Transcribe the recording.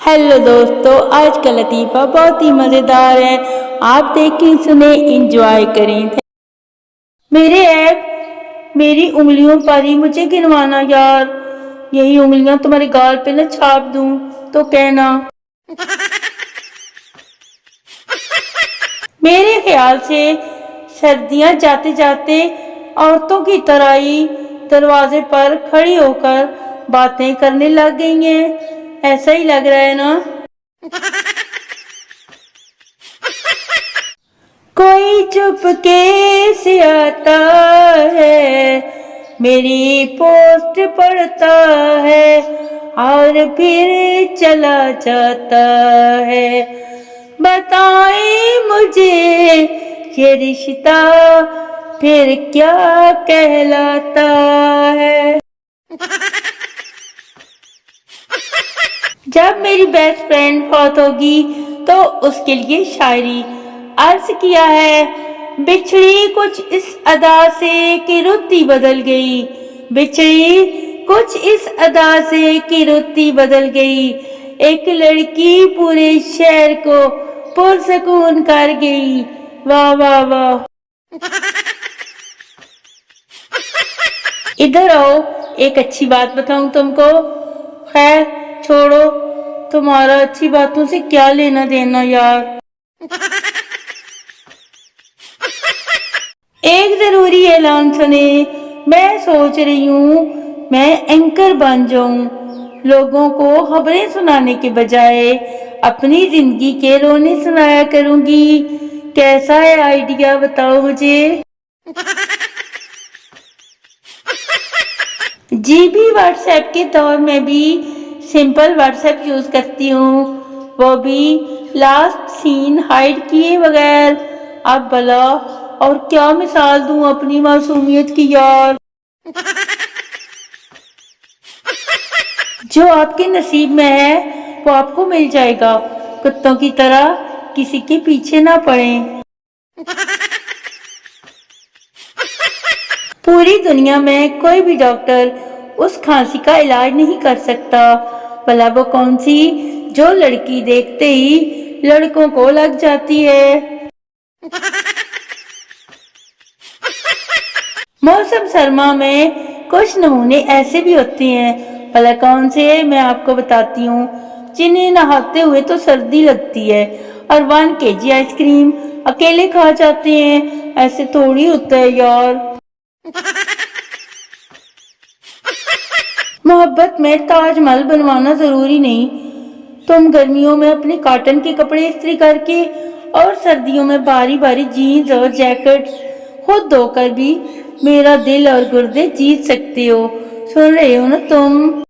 Hello दोस्तों, आज का लतीफ़ा बहुत ही मज़ेदार है। आप देखें, सुने, इंजॉय करें। मेरे ऐप मेरी उंगलियों पर ही मुझे गिनवाना यार। यही उंगलियां तुम्हारे गाल पे न छाप दूं तो कहना। मेरे ख्याल से सर्दियां जाते जाते औरतों की तरह ही दरवाजे पर खड़ी होकर बातें करने लग गई हैं। ऐसा ही लग रहा है ना। कोई चुपके से आता है, मेरी पोस्ट पढ़ता है और फिर चला जाता है। बताएं मुझे ये रिश्ता फिर क्या कहलाता है। जब मेरी बेस्ट फ्रेंड फौत होगी तो उसके लिए शायरी अर्ज किया है। बिछड़ी कुछ इस अदा से कि रुत्ती बदल गई, बिछड़ी कुछ इस अदा से कि रुत्ती बदल गई। एक लड़की पूरे शहर को पुरसकून कर गई। वाह वाह वाह। इधर आओ, एक अच्छी बात बताऊं तुमको। खैर छोड़ो, तुम्हारा अच्छी बातों से क्या लेना देना यार। एक जरूरी ऐलान सुने। मैं सोच रही हूँ मैं एंकर बन जाऊं, लोगों को खबरें सुनाने के बजाय अपनी जिंदगी के रोने सुनाया करूंगी। कैसा है आइडिया, बताओ मुझे। जीबी व्हाट्सएप के दौर में भी सिंपल व्हाट्सएप यूज करती हूँ, वो भी लास्ट सीन हाइड किए बगैर। अब भला और क्या मिसाल दूं अपनी मासूमियत की यार। जो आपके नसीब में है वो आपको मिल जाएगा। कुत्तों की तरह किसी के पीछे ना पड़ें। पूरी दुनिया में कोई भी डॉक्टर उस खांसी का इलाज नहीं कर सकता। भला वो कौन सी जो लड़की देखते ही लड़कों को लग जाती है। मौसम सरमा में कुछ नमूने ऐसे भी होते हैं। भला कौन से, मैं आपको बताती हूँ। जिन्हें नहाते हुए तो सर्दी लगती है और 1 kg आइसक्रीम अकेले खा जाते हैं। ऐसे थोड़ी होता है यार। मोहब्बत में ताजमहल बनवाना जरूरी नहीं। तुम गर्मियों में अपने कॉटन के कपड़े इस्त्री करके और सर्दियों में बारी बारी जीन्स और जैकेट खुद धोकर भी मेरा दिल और गुर्दे जीत सकते हो। सुन रहे हो ना तुम।